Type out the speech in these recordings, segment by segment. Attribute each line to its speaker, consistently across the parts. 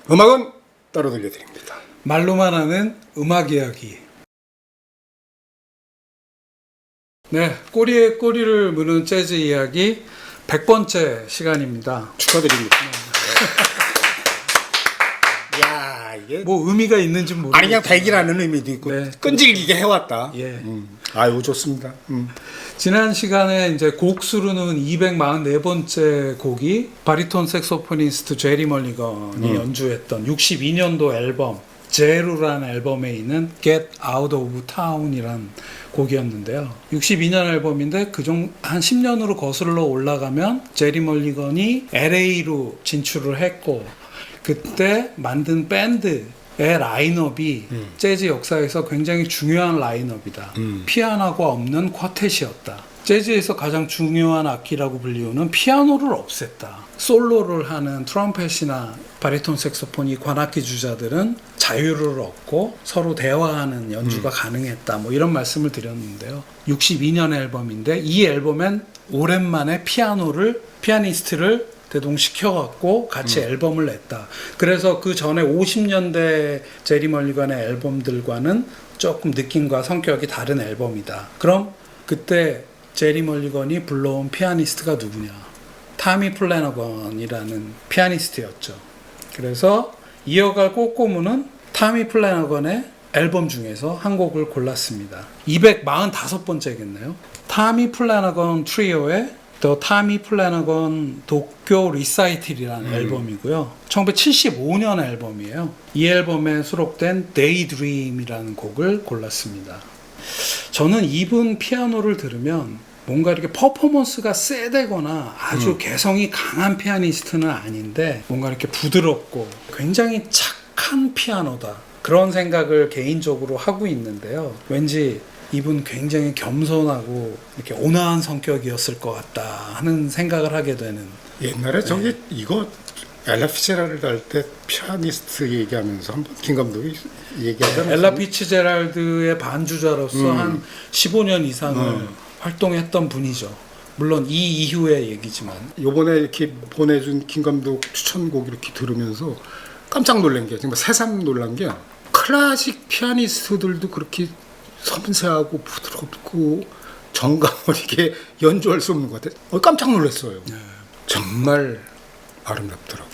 Speaker 1: 음악은 따로 들려드립니다.
Speaker 2: 말로만 하는 음악 이야기. 네, 꼬리에 꼬리를 무는 재즈 이야기 100번째 시간입니다.
Speaker 1: 축하드립니다. 야, 이게
Speaker 2: 뭐 의미가 있는지 모르겠어요.
Speaker 1: 아니 그냥 100이라는 의미도 있고
Speaker 2: 네.
Speaker 1: 끈질기게 해왔다.
Speaker 2: 예.
Speaker 1: 아유 좋습니다.
Speaker 2: 지난 시간에 이제 곡 수로는 244번째 곡이 바리톤 색소포니스트 제리 멀리건이 연주했던 62년도 앨범 제루라는 앨범에 있는 Get Out of Town이란 곡이었는데요. 62년 앨범인데 한 10년으로 거슬러 올라가면 제리 멀리건이 LA로 진출을 했고 그때 만든 밴드의 라인업이 재즈 역사에서 굉장히 중요한 라인업이다. 피아노가 없는 쿼텟이었다. 재즈에서 가장 중요한 악기라고 불리우는 피아노를 없앴다. 솔로를 하는 트럼펫이나 바리톤 색소폰이 관악기 주자들은 자유를 얻고 서로 대화하는 연주가 가능했다. 뭐 이런 말씀을 드렸는데요. 62년 앨범인데 이 앨범엔 오랜만에 피아니스트를 대동시켜갖고 같이 앨범을 냈다. 그래서 그 전에 50년대 제리 멀리건의 앨범들과는 조금 느낌과 성격이 다른 앨범이다. 그럼 그때 제리 멀리건이 불러온 피아니스트가 누구냐? 타미 플래너건이라는 피아니스트였죠. 그래서 이어갈 꽃고무는 타미 플래너건의 앨범 중에서 한 곡을 골랐습니다. 245번째겠네요. 타미 플래너건 트리오의 The Tommy Flanagan 도쿄 리사이틀이라는 앨범이고요. 1975년 앨범이에요. 이 앨범에 수록된 Daydream이라는 곡을 골랐습니다. 저는 이분 피아노를 들으면 뭔가 이렇게 퍼포먼스가 세대거나 아주 개성이 강한 피아니스트는 아닌데 뭔가 이렇게 부드럽고 굉장히 착한 피아노다. 그런 생각을 개인적으로 하고 있는데요. 왠지 이분 굉장히 겸손하고 이렇게 온화한 성격이었을 것 같다 하는 생각을 하게 되는.
Speaker 1: 옛날에 저기 이거 엘라 피츠제랄드 할 때 피아니스트 얘기하면서 한번 김 감독이 얘기하잖아요.
Speaker 2: 엘라 피츠제랄드의 반주자로서 한 15년 이상을 활동했던 분이죠. 물론 이 이후의 얘기지만.
Speaker 1: 요번에 이렇게 보내준 김 감독 추천곡 이렇게 들으면서 깜짝 놀란 게 정말 새삼 놀란 게 클래식 피아니스트들도 그렇게 섬세하고 부드럽고 정감을 이렇게 연주할 수 없는 것 같아요. 깜짝 놀랐어요. 정말 아름답더라고요.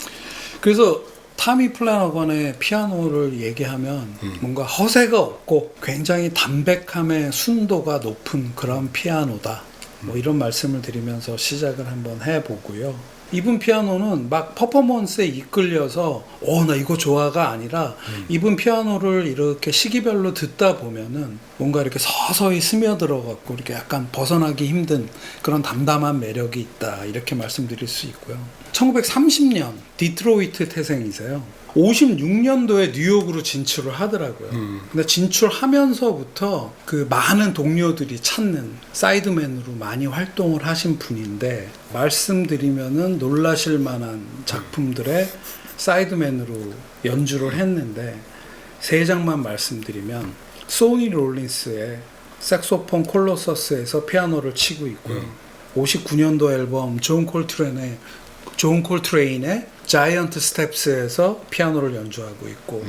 Speaker 2: 그래서 타미 플래너건의 피아노를 얘기하면 뭔가 허세가 없고 굉장히 담백함의 순도가 높은 그런 피아노다. 뭐 이런 말씀을 드리면서 시작을 한번 해보고요. 이분 피아노는 막 퍼포먼스에 이끌려서 나 이거 좋아가 아니라 이분 피아노를 이렇게 시기별로 듣다 보면은 뭔가 이렇게 서서히 스며들어갖고 이렇게 약간 벗어나기 힘든 그런 담담한 매력이 있다 이렇게 말씀드릴 수 있고요. 1930년 디트로이트 태생이세요. 56년도에 뉴욕으로 진출을 하더라고요. 근데 진출하면서부터 그 많은 동료들이 찾는 사이드맨으로 많이 활동을 하신 분인데 말씀드리면은 놀라실 만한 작품들의 사이드맨으로 연주를 했는데 세 장만 말씀드리면 소니 롤린스의 색소폰 콜로서스에서 피아노를 치고 있고요. 59년도 앨범 존 콜트레인의 자이언트 스텝스에서 피아노를 연주하고 있고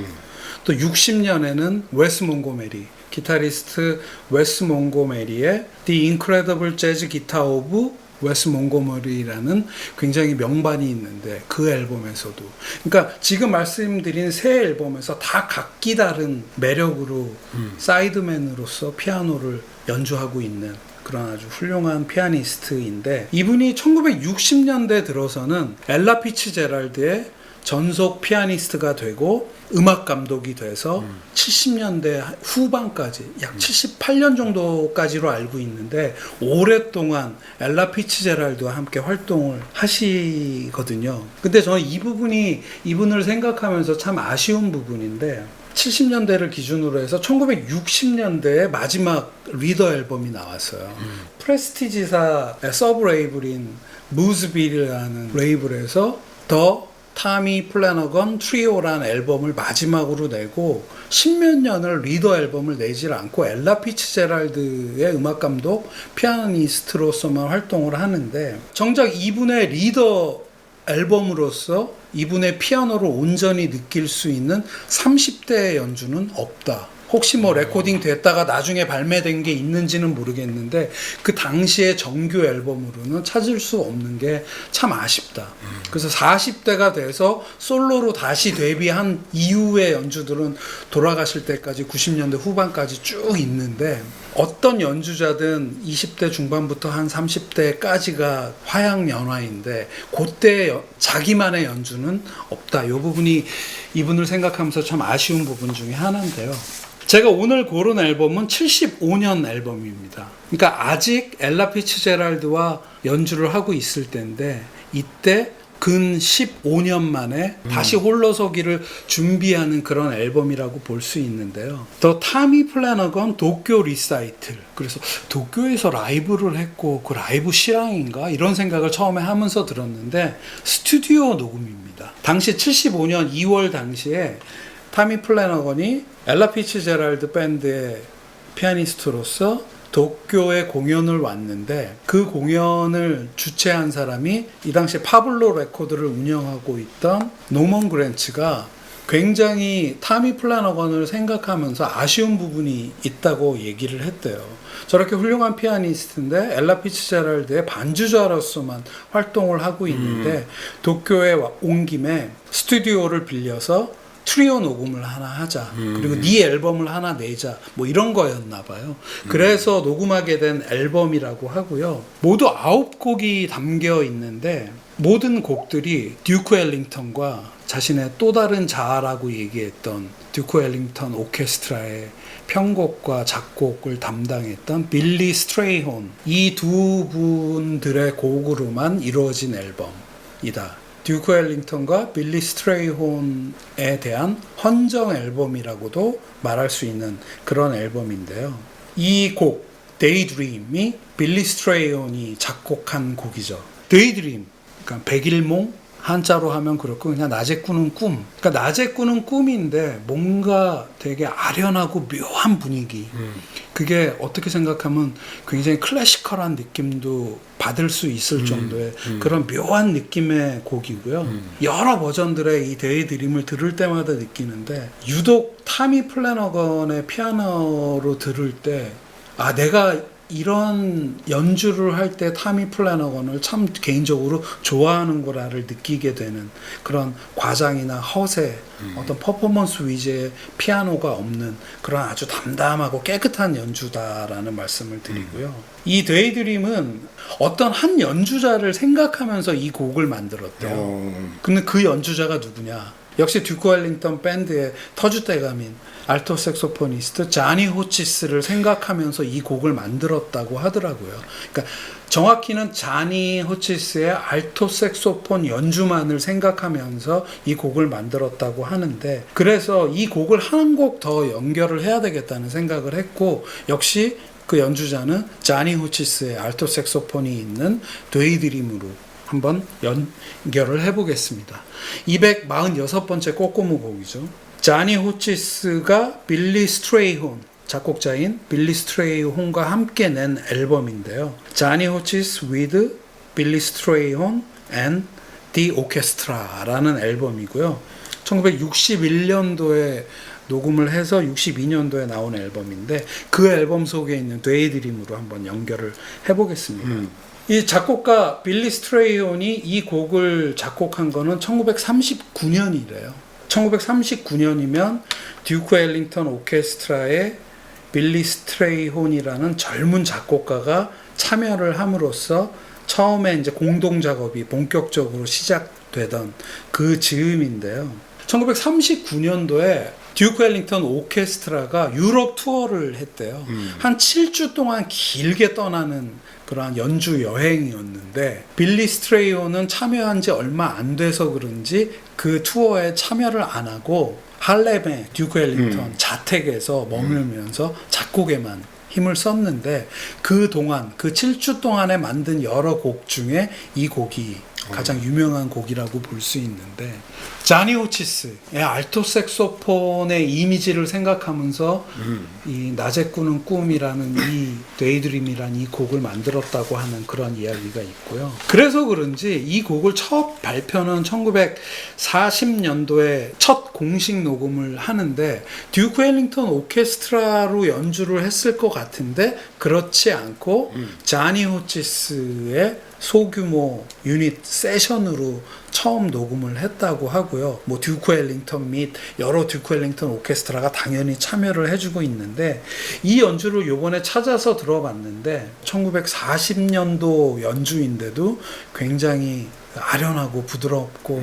Speaker 2: 또 60년에는 웨스 몽고메리 기타리스트 웨스 몽고메리의 The Incredible Jazz Guitar of 웨스 몽고머리라는 굉장히 명반이 있는데 그 앨범에서도 그러니까 지금 말씀드린 세 앨범에서 다 각기 다른 매력으로 사이드맨으로서 피아노를 연주하고 있는 그런 아주 훌륭한 피아니스트인데 이분이 1960년대 들어서는 엘라 피츠제랄드의 전속 피아니스트가 되고 음악 감독이 돼서 70년대 후반까지 약 78년 정도까지로 알고 있는데 오랫동안 엘라 피츠제랄드와 함께 활동을 하시거든요. 근데 저는 이분을 생각하면서 참 아쉬운 부분인데 70년대를 기준으로 해서 1960년대에 마지막 리더 앨범이 나왔어요. 프레스티지사의 서브 레이블인 무즈빌이라는 레이블에서 더 타미 플래너건 트리오라는 앨범을 마지막으로 내고 십몇 년을 리더 앨범을 내질 않고 엘라 피츠제랄드의 음악감독 피아니스트로서만 활동을 하는데 정작 이분의 리더 앨범으로서 이분의 피아노를 온전히 느낄 수 있는 30대의 연주는 없다. 혹시 뭐 레코딩 됐다가 나중에 발매된 게 있는지는 모르겠는데 그 당시의 정규 앨범으로는 찾을 수 없는 게 참 아쉽다. 그래서 40대가 돼서 솔로로 다시 데뷔한 이후의 연주들은 돌아가실 때까지 90년대 후반까지 쭉 있는데 어떤 연주자든 20대 중반부터 한 30대까지가 화양연화인데 그때 자기만의 연주는 없다. 이 부분이 이분을 생각하면서 참 아쉬운 부분 중에 하나인데요. 제가 오늘 고른 앨범은 75년 앨범입니다. 그러니까 아직 엘라 피츠제랄드와 연주를 하고 있을 때인데 이때 근 15년 만에 다시 홀로서기를 준비하는 그런 앨범이라고 볼 수 있는데요. 더 타미 플래너건 도쿄 리사이틀. 그래서 도쿄에서 라이브를 했고 그 라이브 실황인가 이런 생각을 처음에 하면서 들었는데 스튜디오 녹음입니다. 당시 75년 2월 당시에 타미 플래너건이 엘라 피츠제랄드 밴드의 피아니스트로서 도쿄에 공연을 왔는데 그 공연을 주최한 사람이 이 당시 파블로 레코드를 운영하고 있던 노먼 그랜츠가 굉장히 타미 플래너건을 생각하면서 아쉬운 부분이 있다고 얘기를 했대요. 저렇게 훌륭한 피아니스트인데 엘라 피츠제랄드의 반주자로서만 활동을 하고 있는데 도쿄에 온 김에 스튜디오를 빌려서 트리오 녹음을 하나 하자. 그리고 네 앨범을 하나 내자. 뭐 이런 거였나 봐요. 그래서 녹음하게 된 앨범이라고 하고요. 모두 9곡이 담겨 있는데 모든 곡들이 듀크 엘링턴과 자신의 또 다른 자아라고 얘기했던 듀크 엘링턴 오케스트라의 편곡과 작곡을 담당했던 빌리 스트레이혼 이 두 분들의 곡으로만 이루어진 앨범이다. 듀크 엘링턴과 빌리 스트레이혼에 대한 헌정 앨범이라고도 말할 수 있는 그런 앨범인데요. 이 곡 데이드림이 빌리 스트레이혼이 작곡한 곡이죠. 데이드림, 그러니까 백일몽, 한자로 하면 그렇고 그냥 낮에 꾸는 꿈. 그러니까 낮에 꾸는 꿈인데 뭔가 되게 아련하고 묘한 분위기. 그게 어떻게 생각하면 굉장히 클래시컬한 느낌도 받을 수 있을 정도의 그런 묘한 느낌의 곡이고요. 여러 버전들의 이 데이드림을 들을 때마다 느끼는데 유독 타미 플래너건의 피아노로 들을 때 아 내가 이런 연주를 할 때 타미 플래너건을 참 개인적으로 좋아하는구나를 느끼게 되는 그런 과장이나 허세, 어떤 퍼포먼스 위주의 피아노가 없는 그런 아주 담담하고 깨끗한 연주다라는 말씀을 드리고요. 이 데이드림은 어떤 한 연주자를 생각하면서 이 곡을 만들었대요. 근데 그 연주자가 누구냐? 역시 듀크 엘링턴 밴드의 터줏대감인 알토 색소포니스트 자니 호치스를 생각하면서 이 곡을 만들었다고 하더라고요. 그러니까 정확히는 자니 호치스의 알토 색소폰 연주만을 생각하면서 이 곡을 만들었다고 하는데 그래서 이 곡을 한 곡 더 연결을 해야 되겠다는 생각을 했고 역시 그 연주자는 자니 호치스의 알토 색소폰이 있는 데이드림으로 한번 연결을 해보겠습니다. 246번째 꼬꼬무 곡이죠. 자니 호치스가 빌리 스트레이혼, 작곡자인 빌리 스트레이혼과 함께 낸 앨범인데요. 자니 호치스 with 빌리 스트레이혼 and the orchestra라는 앨범이고요. 1961년도에 녹음을 해서 62년도에 나온 앨범인데 그 앨범 속에 있는 데이드림으로 한번 연결을 해보겠습니다. 이 작곡가 빌리 스트레이혼이 이 곡을 작곡한 거는 1939년이래요. 1939년이면 듀크 엘링턴 오케스트라의 빌리 스트레이혼이라는 젊은 작곡가가 참여를 함으로써 처음에 이제 공동 작업이 본격적으로 시작되던 그 즈음인데요. 1939년도에 듀크 엘링턴 오케스트라가 유럽 투어를 했대요. 한 7주 동안 길게 떠나는 그러한 연주 여행이었는데 빌리 스트레이혼은 참여한 지 얼마 안 돼서 그런지 그 투어에 참여를 안 하고 할렘의 듀크 엘링턴 자택에서 머물면서 작곡에만 힘을 썼는데 그 동안 그 7주 동안에 만든 여러 곡 중에 이 곡이 가장 유명한 곡이라고 볼 수 있는데 자니 호치스의 알토 색소폰의 이미지를 생각하면서 이 낮에 꾸는 꿈이라는 이 데이드림이라는 이 곡을 만들었다고 하는 그런 이야기가 있고요. 그래서 그런지 이 곡을 첫 발표는 1940년도에 첫 공식 녹음을 하는데 듀크 웰링턴 오케스트라로 연주를 했을 것 같은데 그렇지 않고 자니 호치스의 소규모 유닛 세션으로 처음 녹음을 했다고 하고요. 뭐 듀크 웰링턴 및 여러 듀크 웰링턴 오케스트라가 당연히 참여를 해주고 있는데 이 연주를 요번에 찾아서 들어봤는데 1940년도 연주인데도 굉장히 아련하고 부드럽고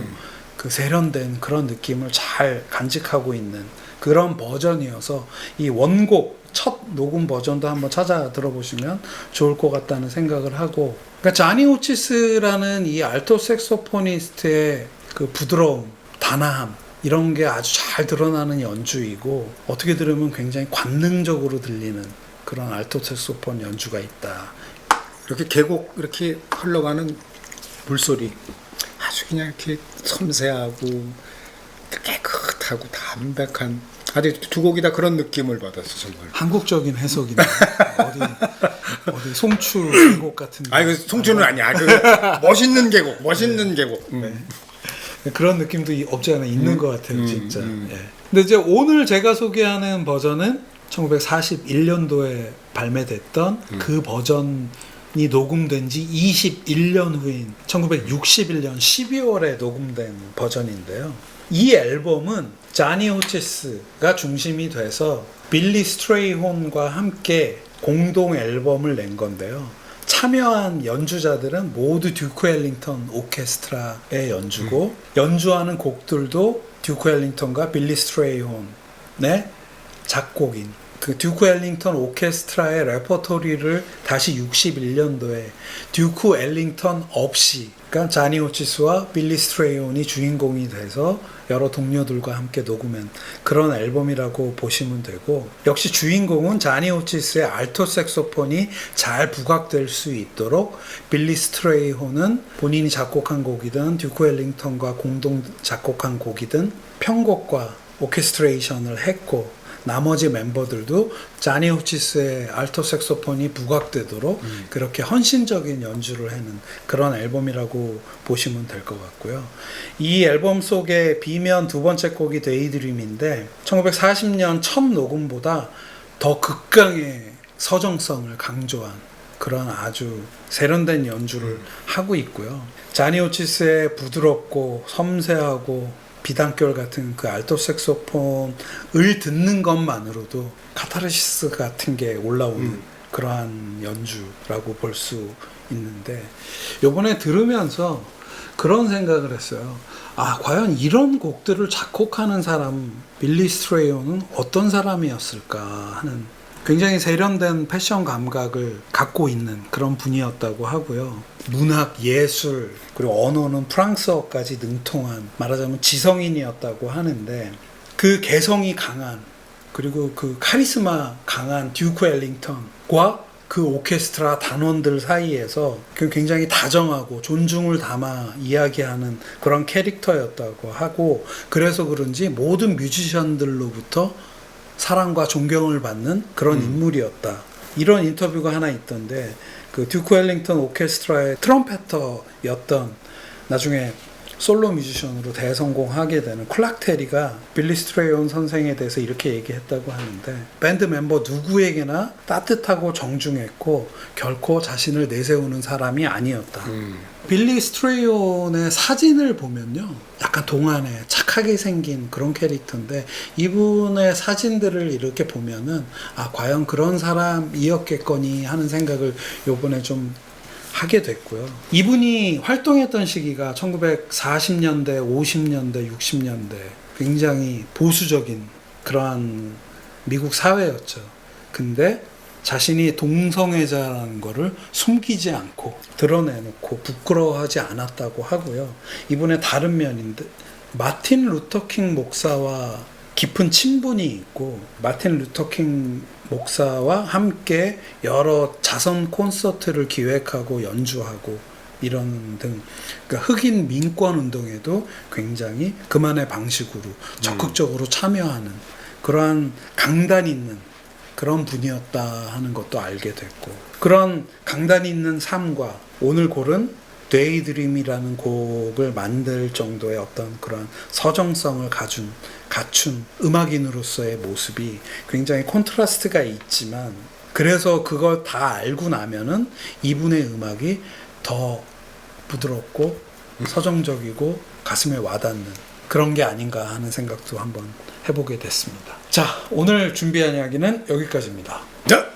Speaker 2: 그 세련된 그런 느낌을 잘 간직하고 있는 그런 버전이어서 이 원곡 첫 녹음 버전도 한번 찾아 들어보시면 좋을 것 같다는 생각을 하고, 그러니까 자니 호치스라는 이 알토 색소포니스트의 그 부드러움, 단아함 이런 게 아주 잘 드러나는 연주이고 어떻게 들으면 굉장히 관능적으로 들리는 그런 알토 색소폰 연주가 있다.
Speaker 1: 이렇게 계곡 이렇게 흘러가는 물소리 아주 그냥 이렇게 섬세하고 깨끗하고 담백한 아주 두 곡이 다 그런 느낌을 받았어 정말.
Speaker 2: 한국적인 해석이네. 어디 송추 계곡 같은.
Speaker 1: 아 이거 송추는 아니야. 그 멋있는 계곡, 멋있는 계곡.
Speaker 2: 네. 그런 느낌도 없지 않아 있는 것 같아요, 진짜. 예. 근데 이제 오늘 제가 소개하는 버전은 1941년도에 발매됐던 그 버전이 녹음된 지 21년 후인 1961년 12월에 녹음된 버전인데요. 이 앨범은 자니 호치스가 중심이 돼서 빌리 스트레이혼과 함께 공동 앨범을 낸 건데요. 참여한 연주자들은 모두 듀크 웰링턴 오케스트라의 연주고 연주하는 곡들도 듀크 웰링턴과 빌리 스트레이혼의 작곡인 그 듀크 웰링턴 오케스트라의 레퍼토리를 다시 61년도에 듀크 웰링턴 없이 그러니까 자니 호치스와 빌리 스트레이혼이 주인공이 돼서 여러 동료들과 함께 녹음한 그런 앨범이라고 보시면 되고 역시 주인공은 자니 호치스의 알토 색소폰이 잘 부각될 수 있도록 빌리 스트레이혼은 본인이 작곡한 곡이든 듀크 웰링턴과 공동 작곡한 곡이든 편곡과 오케스트레이션을 했고 나머지 멤버들도 자니 호치스의 알토 색소폰이 부각되도록 그렇게 헌신적인 연주를 하는 그런 앨범이라고 보시면 될 것 같고요. 이 앨범 속의 B면 두 번째 곡이 데이드림인데 1940년 첫 녹음보다 더 극강의 서정성을 강조한 그런 아주 세련된 연주를 하고 있고요. 자니 호치스의 부드럽고 섬세하고 비단결 같은 그 알토 색소폰을 듣는 것만으로도 카타르시스 같은 게 올라오는 그러한 연주라고 볼 수 있는데 요번에 들으면서 그런 생각을 했어요. 아, 과연 이런 곡들을 작곡하는 사람 빌리 스트레이혼은 어떤 사람이었을까 하는 굉장히 세련된 패션 감각을 갖고 있는 그런 분이었다고 하고요. 문학, 예술, 그리고 언어는 프랑스어까지 능통한 말하자면 지성인이었다고 하는데 그 개성이 강한 그리고 그 카리스마 강한 듀크 웰링턴과 그 오케스트라 단원들 사이에서 굉장히 다정하고 존중을 담아 이야기하는 그런 캐릭터였다고 하고 그래서 그런지 모든 뮤지션들로부터 사랑과 존경을 받는 그런 인물이었다. 이런 인터뷰가 하나 있던데 그 듀크 웰링턴 오케스트라의 트럼펫터였던 나중에 솔로 뮤지션으로 대성공하게 되는 클락 테리가 빌리 스트레이혼 선생에 대해서 이렇게 얘기했다고 하는데 밴드 멤버 누구에게나 따뜻하고 정중했고 결코 자신을 내세우는 사람이 아니었다. 빌리 스트레이혼의 사진을 보면요 약간 동안에 착하게 생긴 그런 캐릭터인데 이분의 사진들을 이렇게 보면은 아 과연 그런 사람이었겠거니 하는 생각을 요번에 좀 하게 됐고요. 이분이 활동했던 시기가 1940년대, 50년대, 60년대 굉장히 보수적인 그러한 미국 사회였죠. 근데 자신이 동성애자라는 거를 숨기지 않고 드러내놓고 부끄러워하지 않았다고 하고요. 이분의 다른 면인데 마틴 루터킹 목사와 깊은 친분이 있고 마틴 루터킹 목사와 함께 여러 자선 콘서트를 기획하고 연주하고 이런 등 그러니까 흑인 민권 운동에도 굉장히 그만의 방식으로 적극적으로 참여하는 그러한 강단 있는 그런 분이었다 하는 것도 알게 됐고, 그런 강단 있는 삶과 오늘 고른 데이드림이라는 곡을 만들 정도의 어떤 그런 서정성을 갖춘 음악인으로서의 모습이 굉장히 콘트라스트가 있지만, 그래서 그걸 다 알고 나면은 이분의 음악이 더 부드럽고 서정적이고 가슴에 와닿는 그런 게 아닌가 하는 생각도 한번 해보게 됐습니다. 자, 오늘 준비한 이야기는 여기까지입니다.
Speaker 1: 자,